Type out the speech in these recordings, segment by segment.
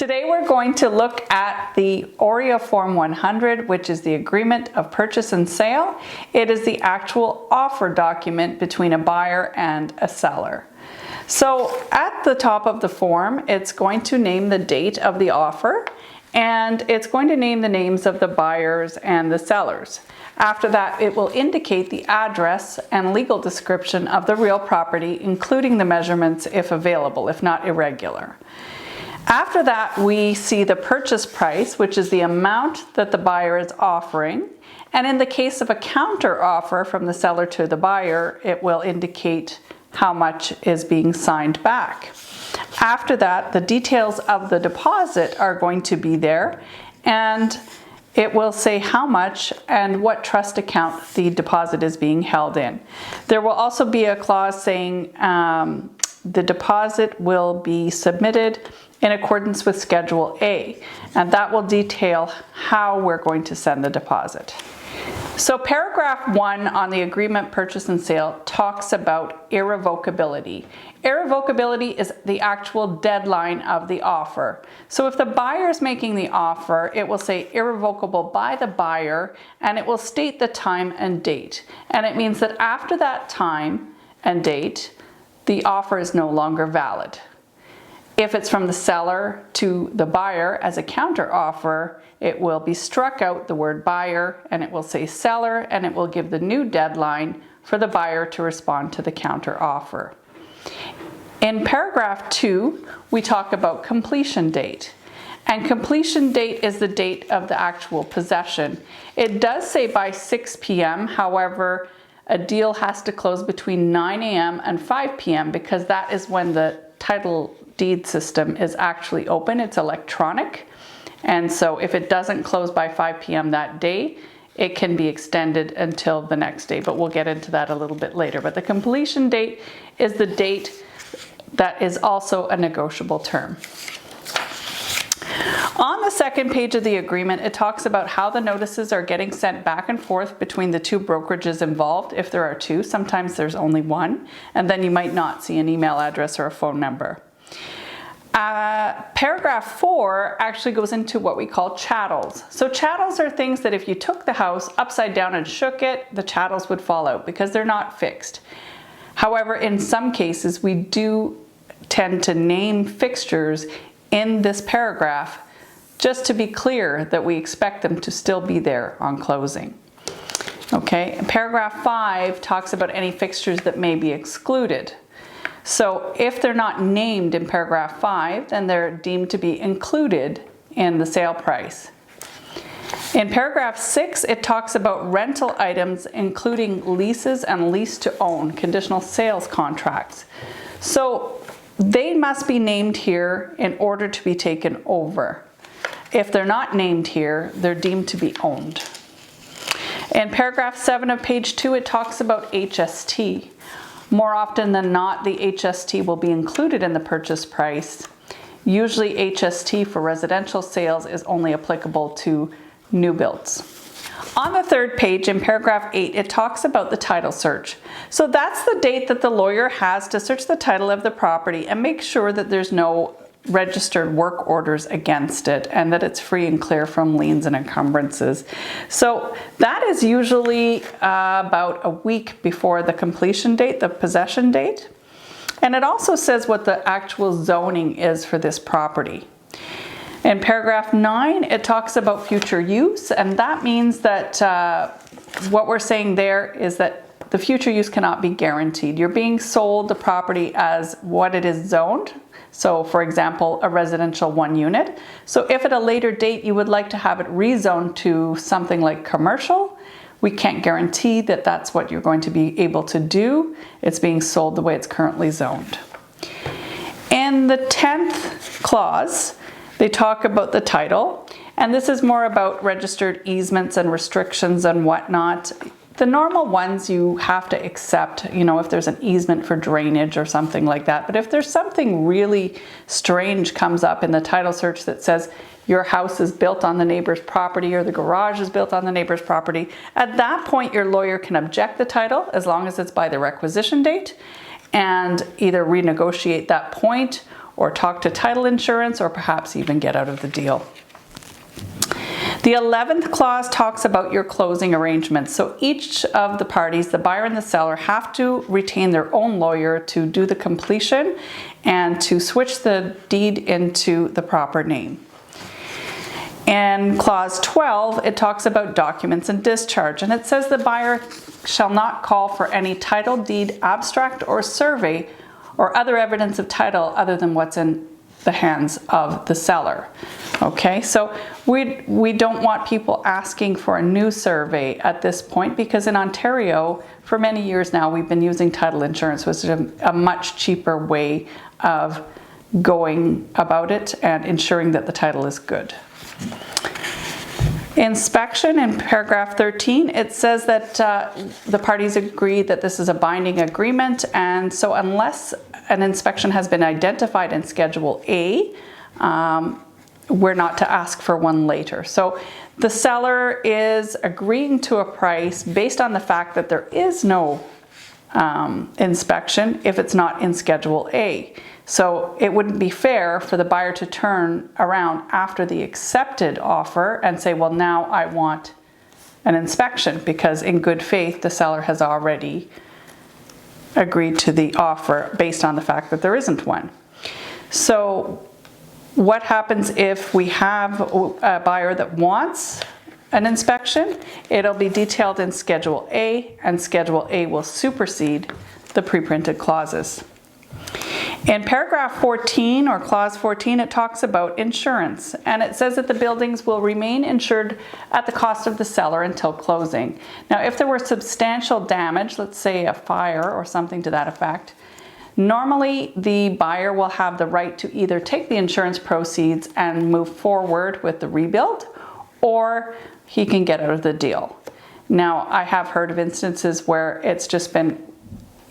Today we're going to look at the Nadia Form 100, which is the agreement of purchase and sale. It is the actual offer document between a buyer and a seller. So at the top of the form, it's going to name the date of the offer, and it's going to name the names of the buyers and the sellers. After that, it will indicate the address and legal description of the real property, including the measurements if available, if not irregular. After that, we see the purchase price, which is the amount that the buyer is offering. And in the case of a counter offer from the seller to the buyer, it will indicate how much is being signed back. After that, the details of the deposit are going to be there, and it will say how much and what trust account the deposit is being held in. There will also be a clause saying the deposit will be submitted in accordance with Schedule A, and that will detail how we're going to send the deposit. So paragraph 1 on the agreement purchase and sale talks about irrevocability. Irrevocability is the actual deadline of the offer. So if the buyer is making the offer, it will say irrevocable by the buyer, and it will state the time and date. And it means that after that time and date, the offer is no longer valid. If it's from the seller to the buyer as a counter offer, it will be struck out the word buyer, and it will say seller, and it will give the new deadline for the buyer to respond to the counter offer. In paragraph 2, we talk about completion date. And completion date is the date of the actual possession. It does say by 6 p.m. However, a deal has to close between 9 a.m. and 5 p.m. because that is when the title deed system is actually open. It's electronic. And so if it doesn't close by 5 p.m. that day, it can be extended until the next day, but we'll get into that a little bit later. But the completion date is the date that is also a negotiable term. On the second page of the agreement, it talks about how the notices are getting sent back and forth between the two brokerages involved, if there are two. Sometimes there's only one, and then you might not see an email address or a phone number. Paragraph 4 actually goes into what we call chattels. So chattels are things that if you took the house upside down and shook it, the chattels would fall out because they're not fixed. However, in some cases, we do tend to name fixtures in this paragraph just to be clear that we expect them to still be there on closing. Okay, and paragraph 5 talks about any fixtures that may be excluded. So if they're not named in paragraph 5, then they're deemed to be included in the sale price. In paragraph 6, it talks about rental items, including leases and lease to own, conditional sales contracts. So they must be named here in order to be taken over. If they're not named here, they're deemed to be owned. In paragraph 7 of page 2, it talks about HST. More often than not, the HST will be included in the purchase price. Usually HST for residential sales is only applicable to new builds. On the third page in paragraph 8, it talks about the title search. So that's the date that the lawyer has to search the title of the property and make sure that there's no registered work orders against it and that it's free and clear from liens and encumbrances. So that is usually about a week before the completion date, the possession date. And it also says what the actual zoning is for this property. In paragraph 9, it talks about future use, and that means that what we're saying there is that the future use cannot be guaranteed. You're being sold the property as what it is zoned. So for example, a residential 1 unit. So if at a later date you would like to have it rezoned to something like commercial, we can't guarantee that that's what you're going to be able to do. It's being sold the way it's currently zoned. In the 10th clause, they talk about the title, and this is more about registered easements and restrictions and whatnot. The normal ones you have to accept, if there's an easement for drainage or something like that. But if there's something really strange comes up in the title search that says your house is built on the neighbor's property or the garage is built on the neighbor's property, at that point your lawyer can object the title as long as it's by the requisition date and either renegotiate that point or talk to title insurance, or perhaps even get out of the deal. The 11th clause talks about your closing arrangements. So each of the parties, the buyer and the seller, have to retain their own lawyer to do the completion and to switch the deed into the proper name. In clause 12, it talks about documents and discharge, and it says the buyer shall not call for any title, deed, abstract, or survey or other evidence of title other than what's in the hands of the seller. Okay, so we don't want people asking for a new survey at this point, because in Ontario, for many years now, we've been using title insurance, which is a much cheaper way of going about it and ensuring that the title is good. Inspection, in paragraph 13, it says that the parties agree that this is a binding agreement, and so unless an inspection has been identified in Schedule A, we're not to ask for one later. So the seller is agreeing to a price based on the fact that there is no inspection if it's not in Schedule A. So it wouldn't be fair for the buyer to turn around after the accepted offer and say, well, now I want an inspection, because in good faith, the seller has already agreed to the offer based on the fact that there isn't one. So what happens if we have a buyer that wants an inspection? It'll be detailed in Schedule A, and Schedule A will supersede the pre-printed clauses. In paragraph 14, or clause 14, it talks about insurance, and it says that the buildings will remain insured at the cost of the seller until closing. Now, if there were substantial damage, let's say a fire or something to that effect, normally the buyer will have the right to either take the insurance proceeds and move forward with the rebuild, or he can get out of the deal. Now, I have heard of instances where it's just been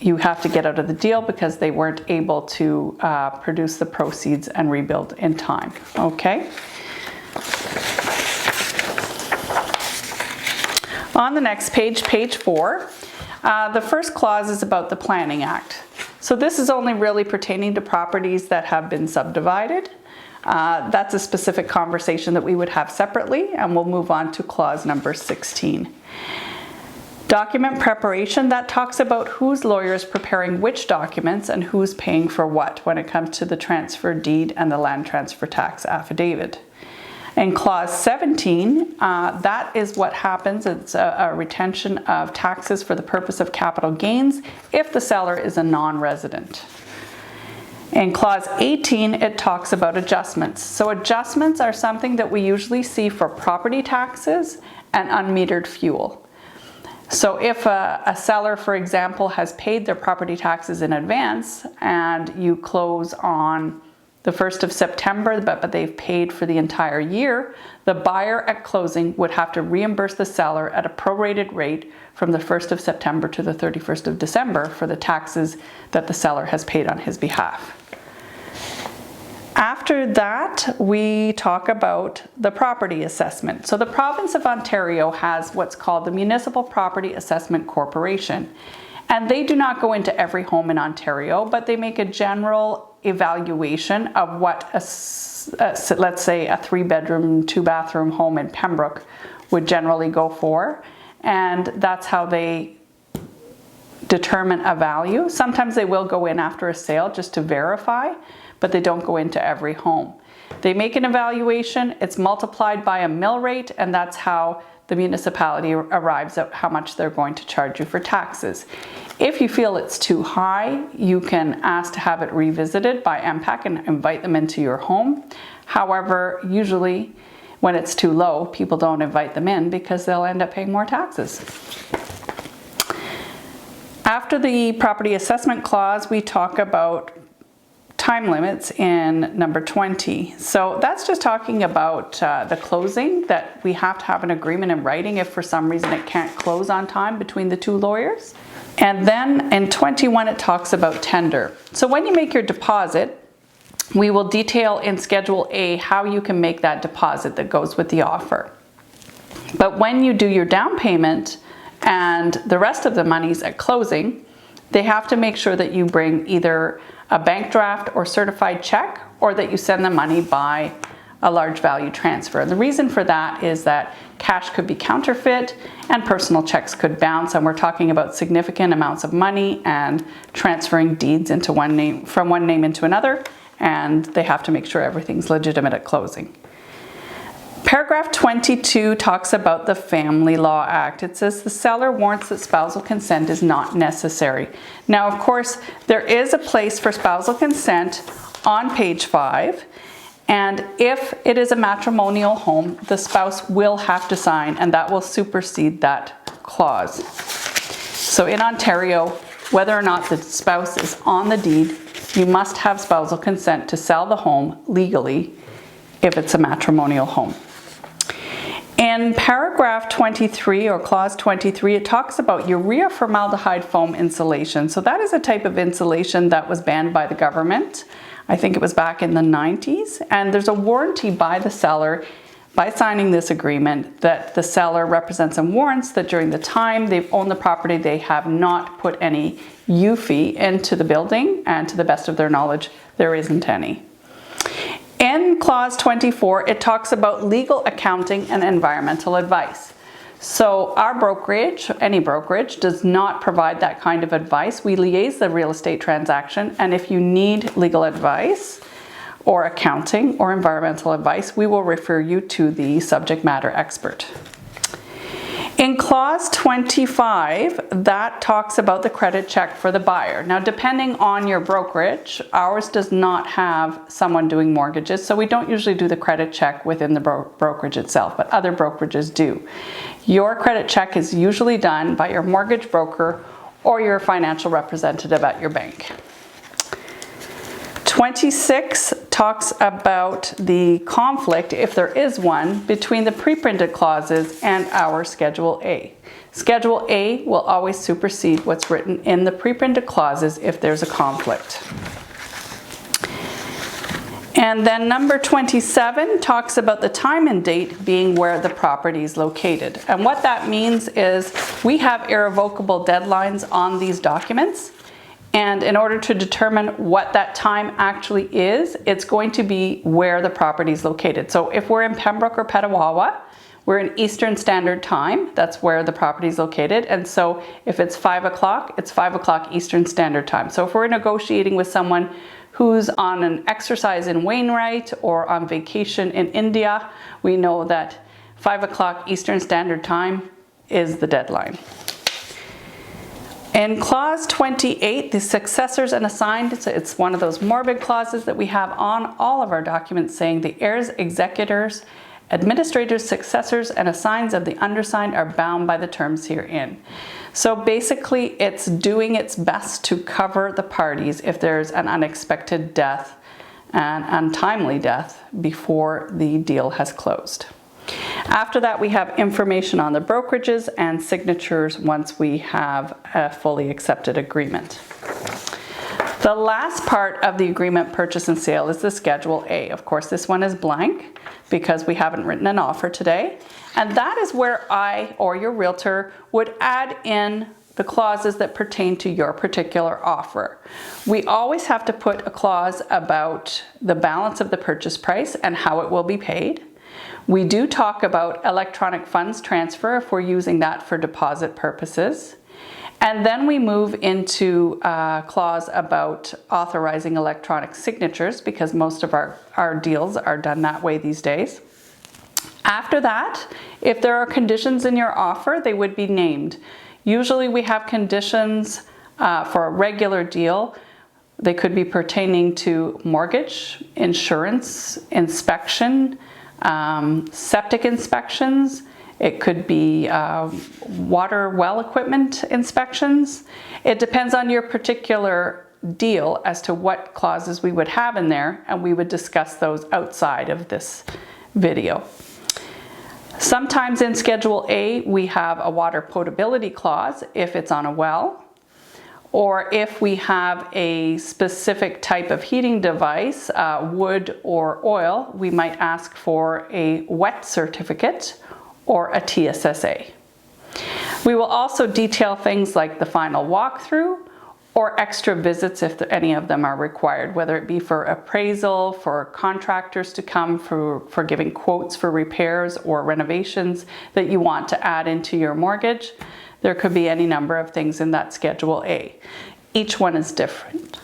you have to get out of the deal because they weren't able to produce the proceeds and rebuild in time. Okay. On the next page, page 4, the first clause is about the Planning Act. So this is only really pertaining to properties that have been subdivided. That's a specific conversation that we would have separately, and we'll move on to clause number 16. Document preparation, that talks about whose lawyer is preparing which documents and who's paying for what when it comes to the transfer deed and the land transfer tax affidavit. In clause 17, that is what happens. It's a retention of taxes for the purpose of capital gains if the seller is a non-resident. In clause 18, it talks about adjustments. So adjustments are something that we usually see for property taxes and unmetered fuel. So if a seller, for example, has paid their property taxes in advance and you close on the 1st of September, but they've paid for the entire year, the buyer at closing would have to reimburse the seller at a prorated rate from the 1st of September to the 31st of December for the taxes that the seller has paid on his behalf. After that, we talk about the property assessment. So the province of Ontario has what's called the Municipal Property Assessment Corporation. And they do not go into every home in Ontario, but they make a general evaluation of what, let's say, a 3-bedroom, 2-bathroom home in Pembroke would generally go for. And that's how they determine a value. Sometimes they will go in after a sale just to verify, but they don't go into every home. They make an evaluation, it's multiplied by a mill rate, and that's how the municipality arrives at how much they're going to charge you for taxes. If you feel it's too high, you can ask to have it revisited by MPAC and invite them into your home. However, usually when it's too low, people don't invite them in because they'll end up paying more taxes. After the property assessment clause, we talk about time limits in number 20. So that's just talking about the closing, that we have to have an agreement in writing if for some reason it can't close on time between the two lawyers. And then in 21, it talks about tender. So when you make your deposit, we will detail in Schedule A how you can make that deposit that goes with the offer. But when you do your down payment and the rest of the monies at closing, they have to make sure that you bring either a bank draft or certified check, or that you send the money by a large value transfer. The reason for that is that cash could be counterfeit and personal checks could bounce, and we're talking about significant amounts of money and transferring deeds into one name from one name into another, and they have to make sure everything's legitimate at closing. Paragraph 22 talks about the Family Law Act. It says the seller warrants that spousal consent is not necessary. Now, of course, there is a place for spousal consent on page 5, and if it is a matrimonial home, the spouse will have to sign, and that will supersede that clause. So in Ontario, whether or not the spouse is on the deed, you must have spousal consent to sell the home legally if it's a matrimonial home. In paragraph 23 or clause 23, it talks about urea formaldehyde foam insulation. So that is a type of insulation that was banned by the government. I think it was back in the 90s. And there's a warranty by the seller by signing this agreement that the seller represents and warrants that during the time they've owned the property, they have not put any UFI into the building, and to the best of their knowledge, there isn't any. In clause 24, it talks about legal accounting and environmental advice. So our brokerage, any brokerage, does not provide that kind of advice. We liaise the real estate transaction, and if you need legal advice or accounting or environmental advice, we will refer you to the subject matter expert. In clause 25, that talks about the credit check for the buyer. Now, depending on your brokerage, ours does not have someone doing mortgages, so we don't usually do the credit check within the brokerage itself, but other brokerages do. Your credit check is usually done by your mortgage broker or your financial representative at your bank. 26 talks about the conflict, if there is one, between the pre-printed clauses and our Schedule A. Schedule A will always supersede what's written in the pre-printed clauses if there's a conflict. And then number 27 talks about the time and date being where the property is located. And what that means is we have irrevocable deadlines on these documents. And in order to determine what that time actually is, it's going to be where the property is located. So if we're in Pembroke or Petawawa, we're in Eastern Standard Time. That's where the property is located. And so if it's 5 o'clock, it's 5 o'clock Eastern Standard Time. So if we're negotiating with someone who's on an exercise in Wainwright or on vacation in India, we know that 5 o'clock Eastern Standard Time is the deadline. In clause 28, the successors and assigned, it's one of those morbid clauses that we have on all of our documents saying the heirs, executors, administrators, successors, and assigns of the undersigned are bound by the terms herein. So basically, it's doing its best to cover the parties if there's an unexpected death, an untimely death, before the deal has closed. After that, we have information on the brokerages and signatures once we have a fully accepted agreement. The last part of the agreement, purchase and sale, is the Schedule A. Of course, this one is blank because we haven't written an offer today. And that is where I or your realtor would add in the clauses that pertain to your particular offer. We always have to put a clause about the balance of the purchase price and how it will be paid. We do talk about electronic funds transfer if we're using that for deposit purposes. And then we move into a clause about authorizing electronic signatures because most of our deals are done that way these days. After that, if there are conditions in your offer, they would be named. Usually we have conditions for a regular deal. They could be pertaining to mortgage, insurance, inspection, septic inspections. It could be water well equipment inspections. It depends on your particular deal as to what clauses we would have in there, and we would discuss those outside of this video. Sometimes in Schedule A, we have a water potability clause if it's on a well, or if we have a specific type of heating device, wood or oil, we might ask for a wet certificate or a TSSA. We will also detail things like the final walkthrough or extra visits if any of them are required, whether it be for appraisal, for contractors to come, for giving quotes for repairs or renovations that you want to add into your mortgage. There could be any number of things in that Schedule A. Each one is different.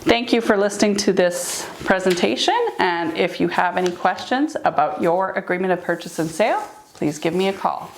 Thank you for listening to this presentation, and if you have any questions about your agreement of purchase and sale, please give me a call.